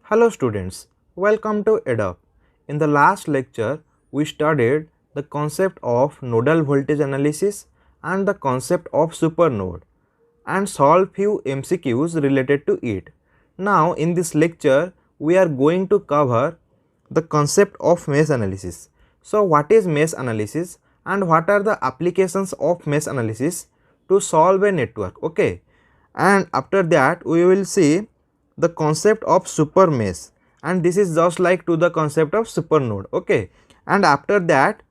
Hello students, welcome to EDUP. In the last lecture, we studied the concept of nodal voltage analysis and the concept of supernode and solved few MCQs related to it. Now in this lecture, we are going to cover the concept of mesh analysis. So what is mesh analysis and what are the applications of mesh analysis to solve a network, okay? And after that we will see the concept of super mesh, and this is just like to the concept of super node, okay? And after that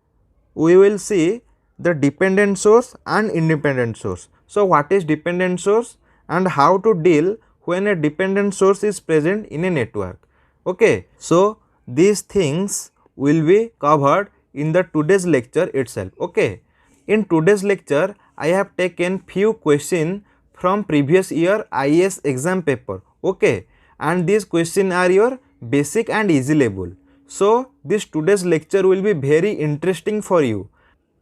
we will see the dependent source and independent source. So what is dependent source and how to deal when a dependent source is present in a network, okay? So these things will be covered in the today's lecture itself, okay? In today's lecture I have taken few questions from previous year IAS exam paper, okay, and these questions are your basic and easy level. So this today's lecture will be very interesting for you,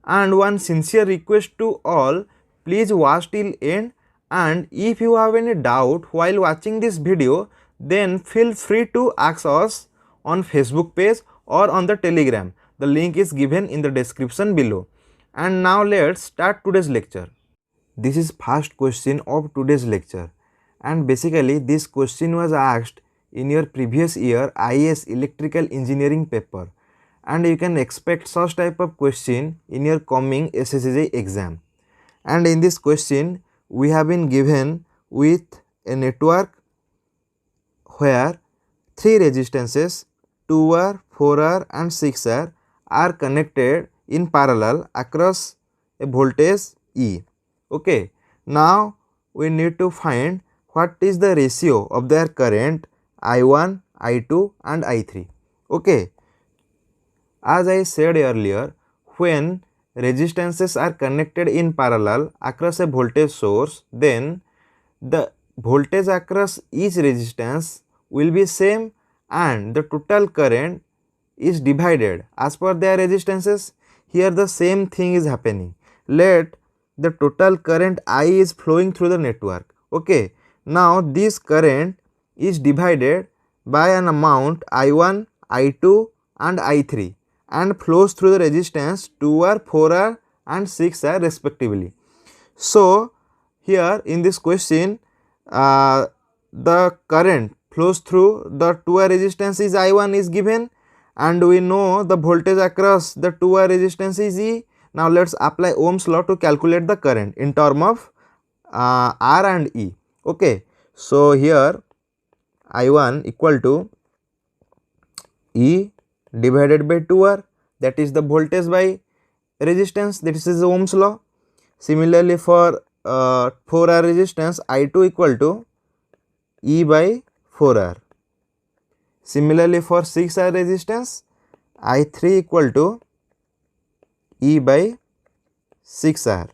and one sincere request to all, please watch till end, and if you have any doubt while watching this video, then feel free to ask us on Facebook page or on the Telegram. The link is given in the description below. And now let's start today's lecture. This is first question of today's lecture, and basically this question was asked in your previous year IAS electrical engineering paper, and you can expect such type of question in your coming SSC exam. And in this question we have been given with a network where three resistances 2R, 4R and 6R are connected in parallel across a voltage E. Okay, now we need to find what is the ratio of their current I1, I2 and I3. Okay, as I said earlier, when resistances are connected in parallel across a voltage source, then the voltage across each resistance will be same and the total current is divided as per their resistances. Here the same thing is happening. Let the total current I is flowing through the network, okay. Now this current is divided by an amount I1, I2 and I3 and flows through the resistance 2R, 4R and 6R respectively. So here in this question the current flows through the 2R resistance is I1 is given, and we know the voltage across the 2R resistance is E. Now let's apply Ohm's law to calculate the current in term of R and E, okay. So here I1 equal to E divided by 2R, that is the voltage by resistance, that is Ohm's law. Similarly for 4R resistance, I2 equal to E by 4R. Similarly for 6R resistance, I3 equal to E by 6R.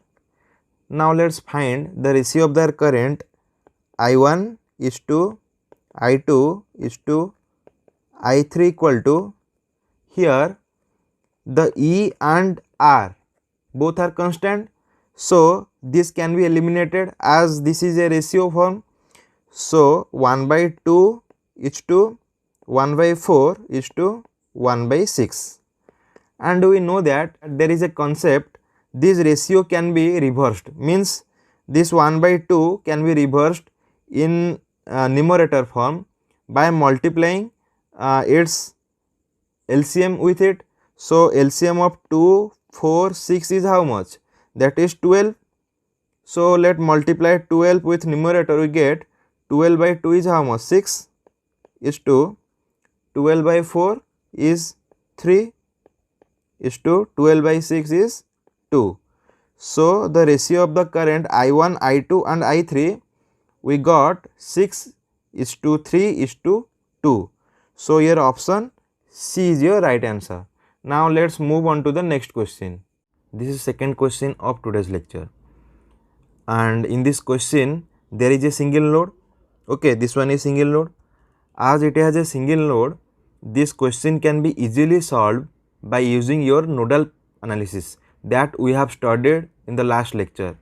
Now let's find the ratio of their current I1 is to I2 is to I3 equal to, here the E and R both are constant, so this can be eliminated as this is a ratio form. So 1 by 2 is to 1 by 4 is to 1 by 6, and we know that there is a concept, this ratio can be reversed, means this 1 by 2 can be reversed in numerator form by multiplying its LCM with it. So LCM of 2, 4, 6 is how much? That is 12. So let multiply 12 with numerator, we get 12 by 2 is how much? 6 is to 12 by 4 is 3 is to 12 by 6 is 2. So the ratio of the current I1, I2 and I3 we got 6 is to 3 is to 2. So your option C is your right answer. Now let's move on to the next question. This is second question of today's lecture, and in this question there is a single load, okay, this one is single load. As it has a single load, this question can be easily solved by using your nodal analysis that we have studied in the last lecture.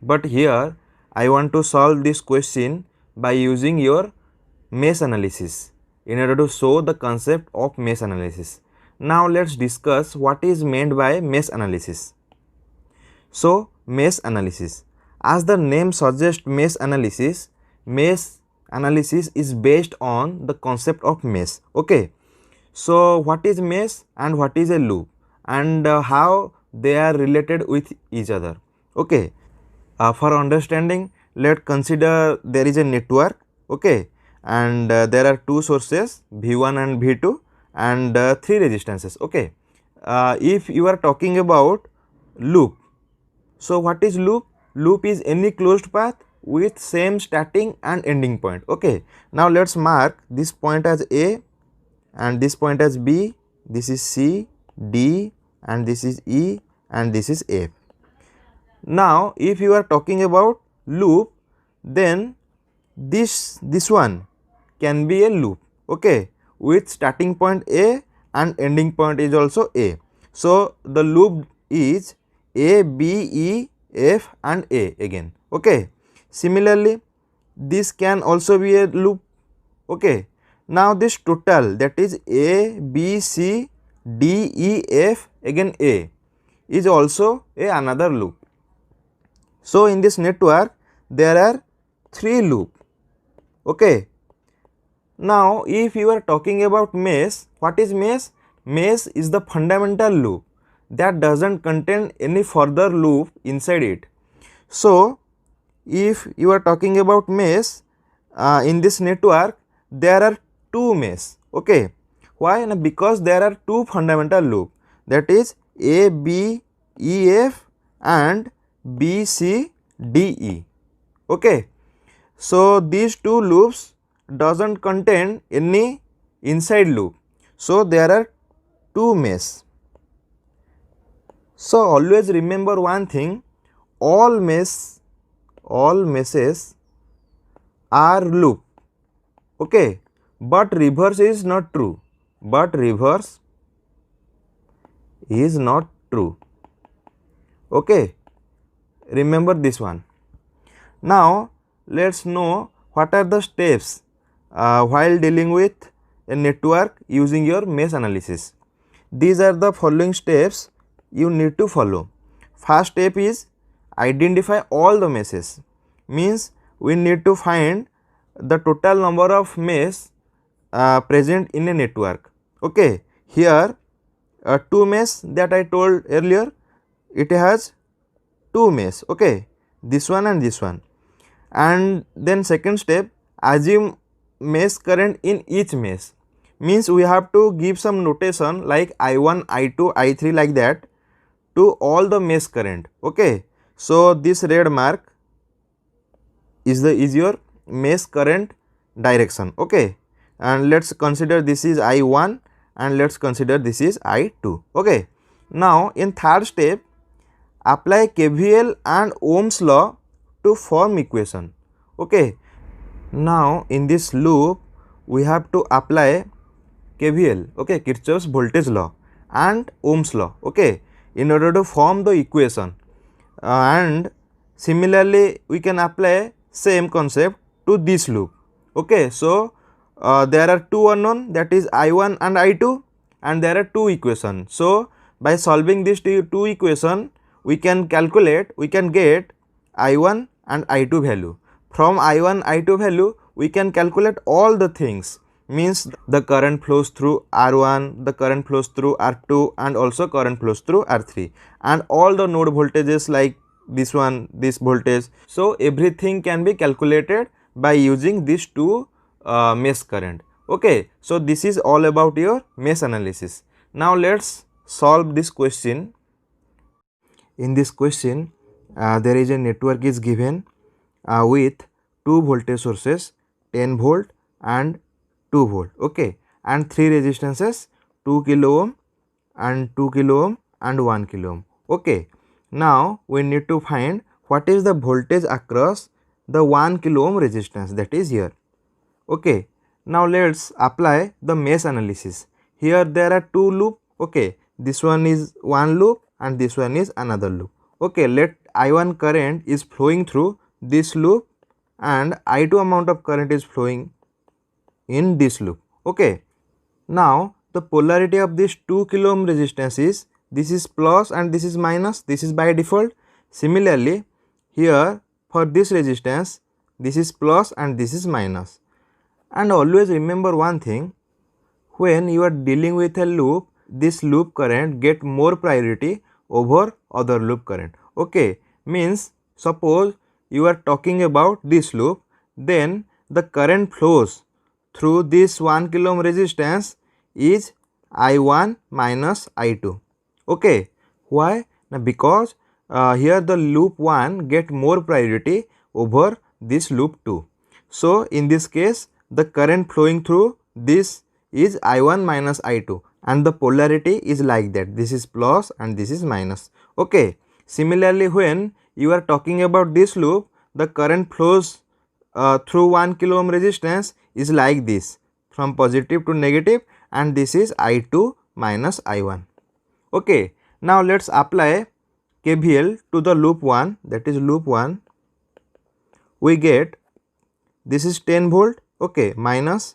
But here I want to solve this question by using your mesh analysis. in order to show the concept of mesh analysis. Now let's discuss what is meant by mesh analysis. So mesh analysis, as the name suggests, mesh analysis is based on the concept of mesh. Okay, so what is mesh and what is a loop, and how they are related with each other. Okay, for understanding, let's consider there is a network. Okay, and there are two sources V1 and V2 and three resistances. Okay, if you are talking about loop, so what is loop? Loop is any closed path with same starting and ending point. Okay, now let's mark this point as A and this point as B, this is C, D, and this is E, and this is F. Now if you are talking about loop, then this one can be a loop, okay, with starting point A and ending point is also A. So the loop is A, B, E, F and A again. Okay, similarly this can also be a loop. Okay, now this total, that is A, B, C, D, E, F again A, is also another loop. So in this network there are three loops. Okay, now if you are talking about mesh, what is mesh? Mesh is the fundamental loop that doesn't contain any further loop inside it. So if you are talking about mesh, in this network there are two mesh. Okay, why? Because there are two fundamental loop, that is A, B, E, F and B, C, D, E. Okay, so these two loops doesn't contain any inside loop, so there are two mesh. So always remember one thing, all meshes are loop. Okay, but reverse is not true. Okay, remember this one. Now let's know what are the steps while dealing with a network using your mesh analysis. These are the following steps you need to follow. First step is identify all the meshes, means we need to find the total number of mesh present in a network. Okay, here two mesh that I told earlier, it has two mesh. Okay, this one and this one. And then second step, assume mesh current in each mesh, means we have to give some notation like I1, I2, I3 like that to all the mesh current. Okay, so this red mark is your mesh current direction. Okay, and let's consider this is I1 and let's consider this is I2. Okay, now in third step, apply KVL and Ohm's law to form equation. Okay, now in this loop we have to apply KVL, okay, Kirchhoff's voltage law and Ohm's law, okay, in order to form the equation. And similarly we can apply same concept to this loop. Okay, so there are two unknown, that is I1 and I2, and there are two equations. So by solving these two equation, we can get I1 and I2 value. From I1, I2 value we can calculate all the things, means the current flows through R1, the current flows through R2 and also current flows through R3, and all the node voltages like this one, this voltage. So everything can be calculated by using these two mesh current. Okay, so this is all about your mesh analysis. Now let's solve this question. In this question there is a network is given with two voltage sources, 10 volt and 2 volt. Okay, and three resistances, 2 kilo ohm and 2 kilo ohm and 1 kilo ohm. Okay, now we need to find what is the voltage across the 1 kilo ohm resistance, that is here. Okay, now let's apply the mesh analysis. Here there are two loop. Okay, this one is one loop and this one is another loop. Okay, let I1 current is flowing through this loop and I2 amount of current is flowing in this loop. Okay. Now the polarity of this 2 kilo ohm resistance is, this is plus and this is minus, this is by default. Similarly, here for this resistance, this is plus and this is minus. And always remember one thing, when you are dealing with a loop, this loop current get more priority over other loop current. Okay, means suppose you are talking about this loop, then the current flows through this 1 kilo ohm resistance is I1 minus I2. Okay, why? Now because here the loop 1 get more priority over this loop 2. So in this case, the current flowing through this is I1 minus I2 and the polarity is like that, this is plus and this is minus. Okay. Similarly, when you are talking about this loop, the current flows through 1 kilo ohm resistance is like this, from positive to negative, and this is I2 minus I1. Okay. Now let's apply KVL to the loop 1, that is loop 1. We get, this is 10 volt, okay, minus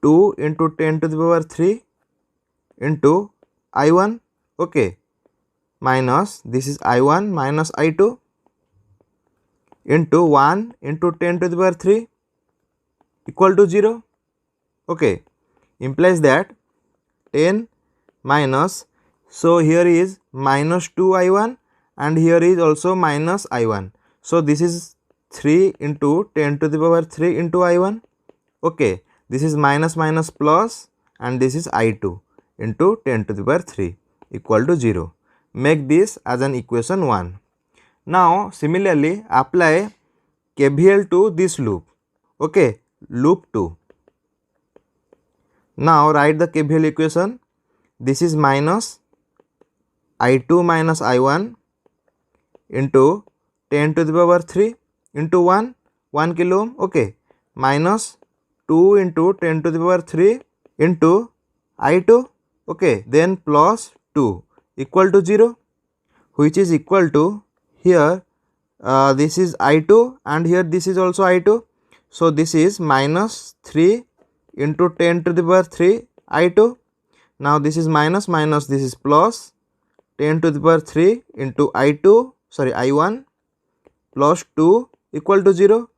2 into 10 to the power 3 into I1, okay, minus this is I1 minus I2 into 1 into 10 to the power 3 equal to 0. Okay, implies that 10 minus, so here is minus 2 I1 and here is also minus I1. So this is 3 into 10 to the power 3 into I1. Okay, this is minus minus plus and this is I2 into 10 to the power 3 equal to 0. Make this as an equation 1. Now similarly apply KVL to this loop. Okay, loop 2. Now write the KVL equation. This is minus I2 minus I1 into 10 to the power 3 into 1 kilo ohm, okay, minus 2 into 10 to the power 3 into I2, okay, then plus 2 equal to 0, which is equal to, here this is I2 and here this is also I2. So this is minus 3 into 10 to the power 3 I2. Now this is minus minus, this is plus 10 to the power 3 into I1 plus 2 equal to 0.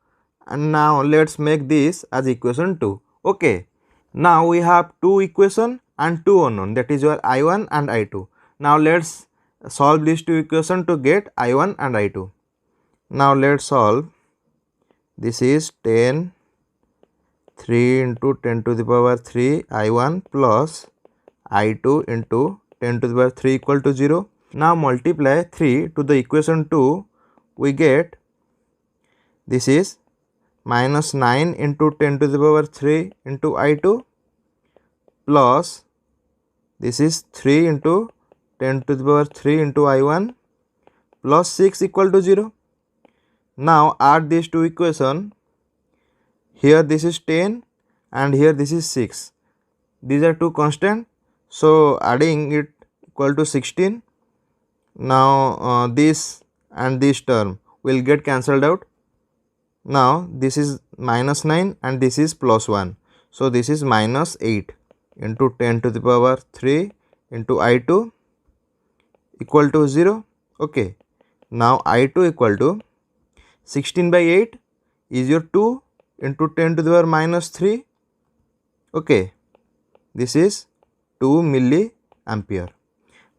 And now let's make this as equation 2. Okay. Now we have two equation and two unknown, that is your I1 and I2. Now let's solve these two equation to get I1 and I2. Now let's solve. This is 10 3 into 10 to the power 3 I1 plus I2 into 10 to the power 3 equal to 0. Now multiply 3 to the equation 2, we get, this is minus 9 into 10 to the power 3 into I2 plus this is 3 into 10 to the power 3 into I1 plus 6 equal to 0. Now add these two equations. Here this is 10 and here this is 6. These are two constant, so adding it equal to 16. Now this and this term will get cancelled out. Now this is minus 9 and this is plus 1. So this is minus 8 into 10 to the power 3 into I2 equal to 0. Okay. Now I2 equal to 16 by 8 is your 2 into 10 to the power minus 3. Okay. This is 2 milliampere.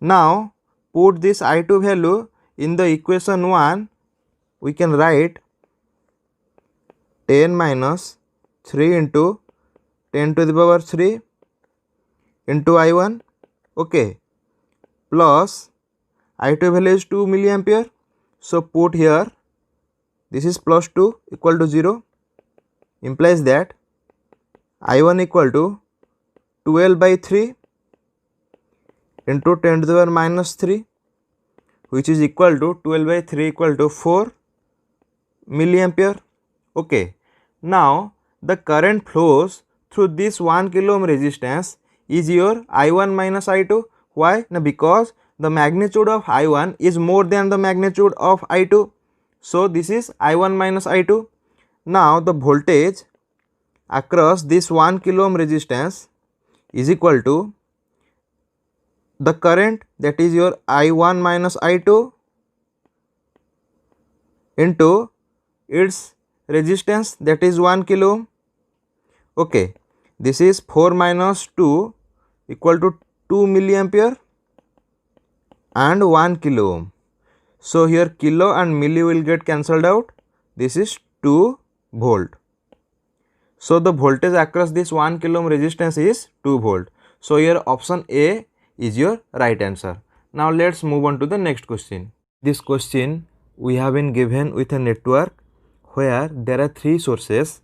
Now put this I2 value in the equation 1. We can write 10 minus 3 into 10 to the power 3 into I1, okay, plus I2 value is 2 milliampere. So put here, this is plus 2 equal to 0, implies that I1 equal to 12 by 3 into 10 to the power minus 3, which is equal to 12 by 3 equal to 4 milliampere. Okay. Now the current flows through this 1 kilo ohm resistance is your I1 minus I2. Why? Now because the magnitude of I1 is more than the magnitude of I2. So this is I1 minus I2. Now the voltage across this 1 kilo ohm resistance is equal to the current, that is your I1 minus I2, into its resistance, that is 1 kilo ohm. Okay, this is 4 minus 2 equal to 2 milliampere and 1 kilo ohm. So here kilo and milli will get cancelled out. This is 2 volt. So the voltage across this 1 kilo ohm resistance is 2 volt. So here option A is your right answer. Now let's move on to the next question. This question we have been given with a network where there are 3 sources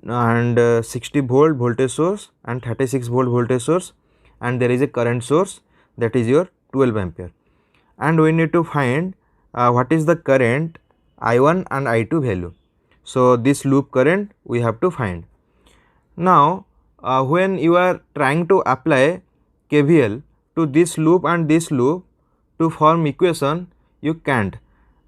and 60 volt voltage source and 36 volt voltage source, and there is a current source, that is your 12 ampere, and we need to find what is the current I1 and I2 value. So this loop current we have to find. Now when you are trying to apply KVL to this loop and this loop to form equation, you can't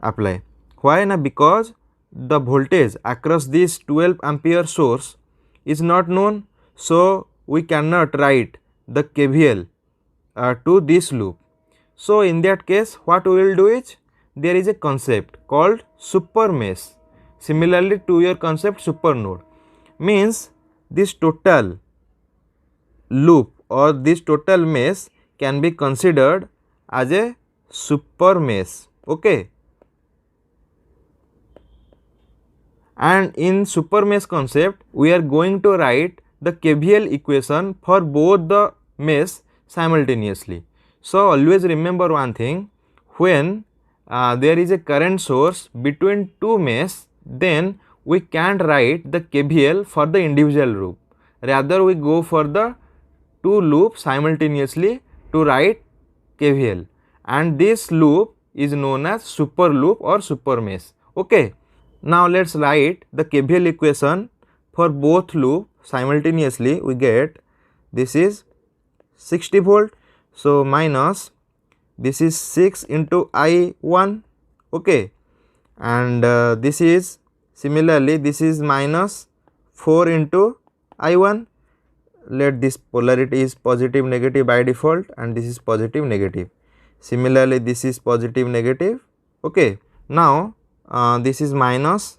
apply. Why? Na, because the voltage across this 12 ampere source is not known, so we cannot write the KVL to this loop. So in that case what we will do is, there is a concept called super mesh, similarly to your concept super node. Means this total loop or this total mesh can be considered as a super mesh. Okay, and in super mesh concept we are going to write the KVL equation for both the mesh simultaneously. So always remember one thing, when there is a current source between two mesh, then we can't write the KVL for the individual loop, rather we go for the two loops simultaneously to write KVL, and this loop is known as super loop or super mesh. Okay. Now let's write the KVL equation for both loop simultaneously. We get this is 60 volt, so minus this is 6 into I1, okay, and this is similarly this is minus 4 into I1. Let this polarity is positive negative by default, and this is positive negative. Similarly this is positive negative. Okay, now this is minus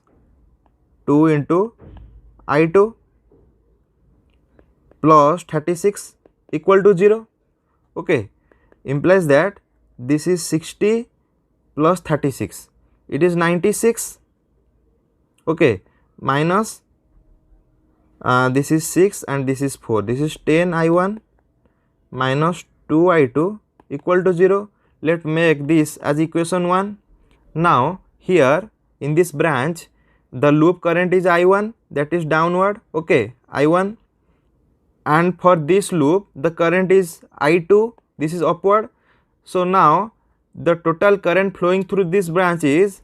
2 into I2 plus 36 equal to 0. Okay, implies that this is 60 plus 36, it is 96. Okay, minus this is 6 and this is 4, this is 10 I1 minus 2 I2 equal to 0. Let make this as equation 1. Now here in this branch the loop current is I1, that is downward, okay, I1, and for this loop the current is I2, this is upward. So now the total current flowing through this branch is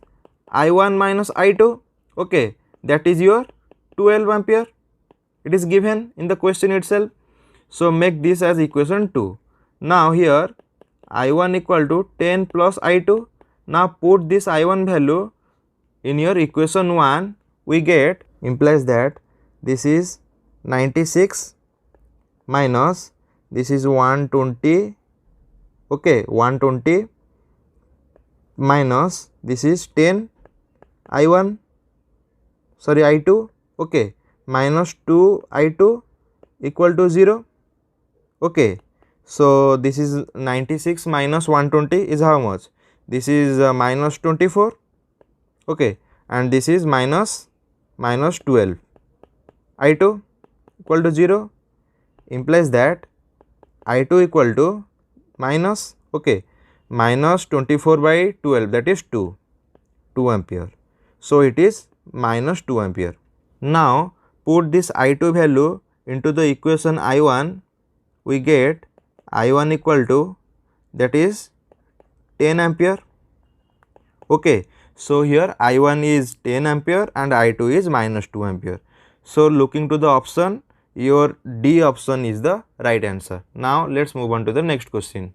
I1 minus I2, okay, that is your 12 ampere. It is given in the question itself. So make this as equation 2. Now here I1 equal to 10 plus I2. Now put this I1 value in your equation 1, we get, implies that this is 96 minus this is 120, okay, 120 minus this is 10 I1, sorry I2, okay, minus 2 I2 equal to 0. Okay, so this is 96 minus 120 is how much? This is minus 24, okay, and this is minus 12. I2 equal to 0, implies that I2 equal to minus, okay, minus 24 by 12, that is 2 ampere. So it is minus 2 ampere. Now put this I2 value into the equation I1, we get I1 equal to, that is 10 ampere. Okay, so here I1 is 10 ampere and I2 is minus 2 ampere. So looking to the option, your D option is the right answer. Now let's move on to the next question.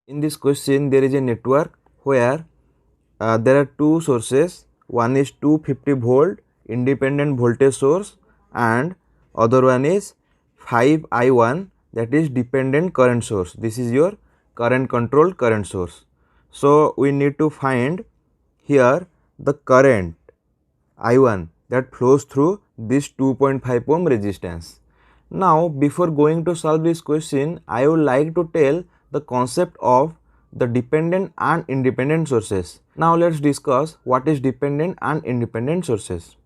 In this question there is a network where there are two sources. One is 250 volt independent voltage source and other one is 5I1, that is dependent current source. This is your current controlled current source. So we need to find here the current I1 that flows through this 2.5 ohm resistance. Now before going to solve this question, I would like to tell the concept of the dependent and independent sources. Now let's discuss what is dependent and independent sources.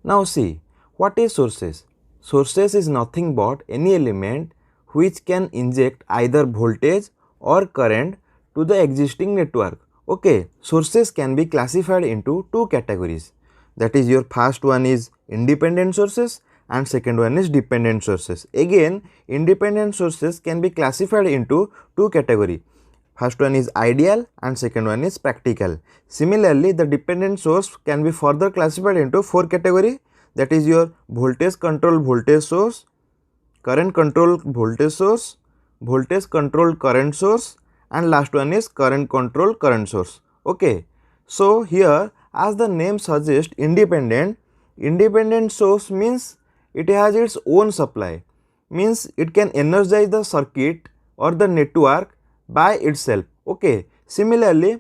Now see, what is sources? Sources is nothing but any element which can inject either voltage or current to the existing network. Okay, sources can be classified into two categories. That is, your first one is independent sources and second one is dependent sources. Again, independent sources can be classified into two categories. First one is ideal and second one is practical. Similarly, the dependent source can be further classified into four categories. That is your voltage controlled voltage source, current controlled voltage source, voltage controlled current source, and last one is current controlled current source. Okay. So here, as the name suggests, independent source means it has its own supply, means it can energize the circuit or the network by itself. Okay. Similarly,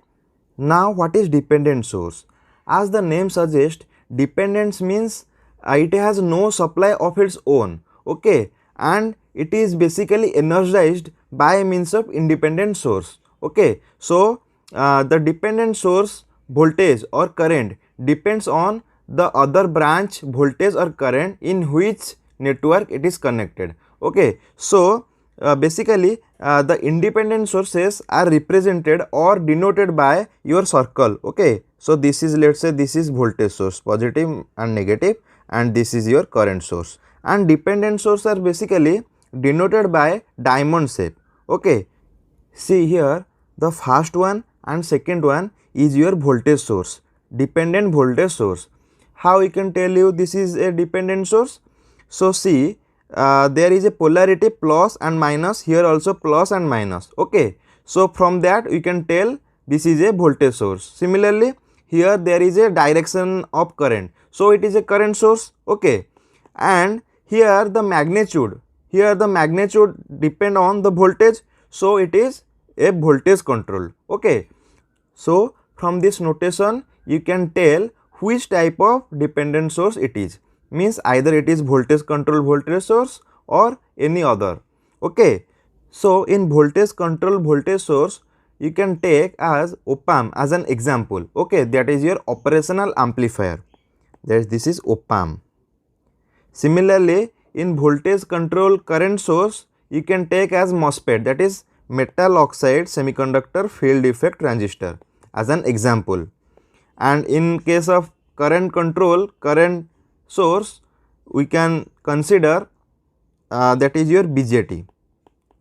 now what is dependent source? As the name suggests, dependence means it has no supply of its own. Okay, and it is basically energized by means of independent source. Okay, so the dependent source voltage or current depends on the other branch voltage or current in which network it is connected. Okay, so basically the independent sources are represented or denoted by your circle. Okay, so this is, let's say this is voltage source, positive and negative, and this is your current source, and dependent source are basically denoted by diamond shape. Okay, see here, the first one and second one is your voltage source, dependent voltage source. How we can tell you this is a dependent source? So see, there is a polarity plus and minus, here also plus and minus. Okay, so from that we can tell this is a voltage source. Similarly, here there is a direction of current, so it is a current source. Okay, and here the magnitude depend on the voltage, so it is a voltage control. Okay, so from this notation you can tell which type of dependent source it is, means either it is voltage control voltage source or any other. Okay, so in voltage control voltage source you can take as op-amp as an example. Okay, that is your operational amplifier, this is op-amp. Similarly, in voltage control current source you can take as MOSFET, that is metal oxide semiconductor field effect transistor as an example. And in case of current control current source we can consider that is your BJT.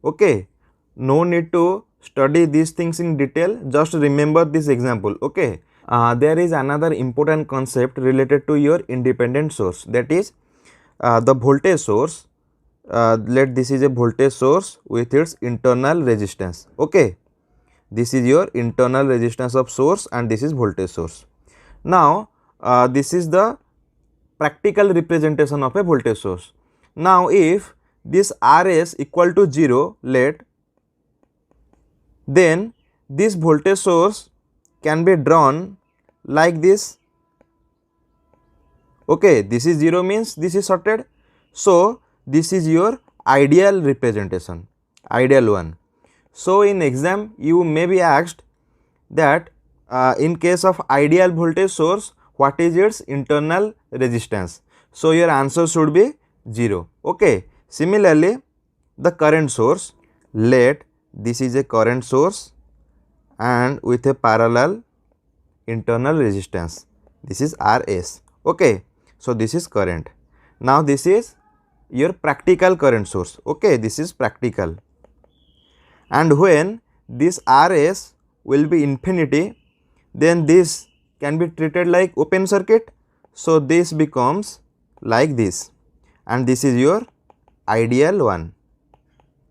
Okay, no need to study these things in detail, just remember this example. Okay, there is another important concept related to your independent source, that is the voltage source. Let this is a voltage source with its internal resistance. Okay, this is your internal resistance of source and this is voltage source. Now this is the practical representation of a voltage source. Now if this Rs equal to 0, then this voltage source can be drawn like this. Okay, this is 0 means this is shorted. So this is your ideal representation, ideal one. So in exam you may be asked that in case of ideal voltage source, what is its internal resistance? So your answer should be 0. Okay. Similarly, the current source, let this is a current source and with a parallel internal resistance, this is Rs. Okay, so this is current. Now this is your practical current source. Okay, this is practical, and when this Rs will be infinity, then this can be treated like open circuit. So this becomes like this, and this is your ideal one,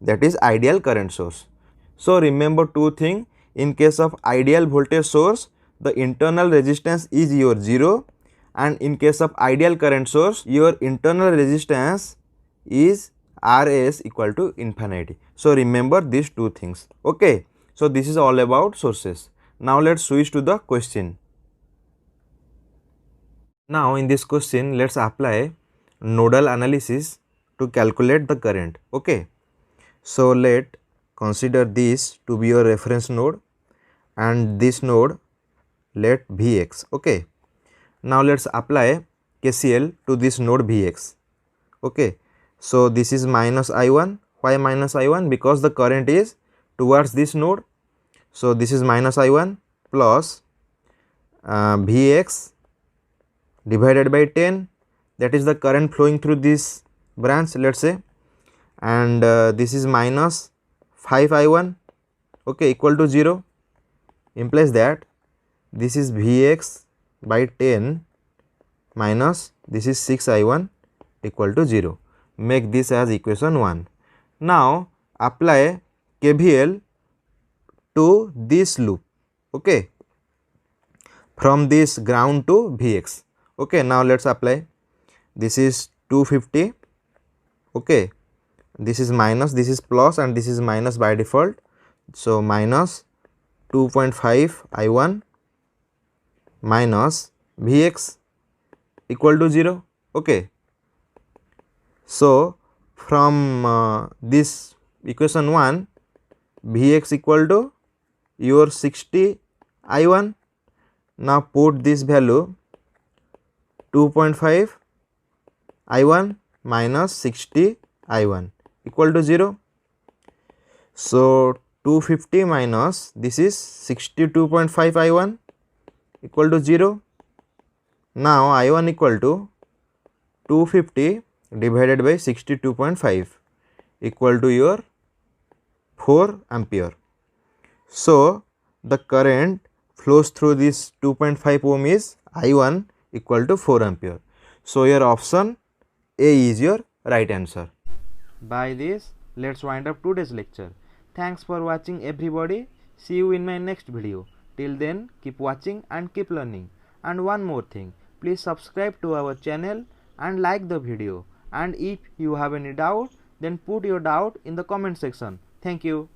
that is ideal current source. So remember two things, in case of ideal voltage source the internal resistance is your 0 and in case of ideal current source, your internal resistance is Rs equal to infinity. So remember these two things. Okay. So this is all about sources. Now let's switch to the question. Now in this question, let's apply nodal analysis to calculate the current. Okay. So let consider this to be your reference node and this node let Vx. Okay. Now let's apply KCL to this node Vx. Okay. So this is minus I1. Why minus I1? Because the current is towards this node. So this is minus I1 plus Vx divided by 10, that is the current flowing through this branch, let's say, and this is minus 5 I1, okay, equal to 0, implies that this is Vx by 10 minus this is 6 I1 equal to 0. Make this as equation 1. Now apply KVL to this loop, okay, from this ground to Vx. Okay, now let's apply. This is 250, okay, this is minus, this is plus and this is minus by default. So minus 2.5 I1 minus Vx equal to 0. Okay. So from this equation 1, Vx equal to your 60 I1. Now put this value 2.5 I1 minus 60 I1 equal to 0. So 250 minus this is 62.5 I1 equal to 0. Now I1 equal to 250 divided by 62.5 equal to your 4 ampere. So the current flows through this 2.5 ohm is I1 equal to 4 ampere. So your option A is your right answer. By this, let's wind up today's lecture. Thanks for watching everybody. See you in my next video. Till then, keep watching and keep learning. And one more thing, please subscribe to our channel and like the video. And if you have any doubt, then put your doubt in the comment section. Thank you.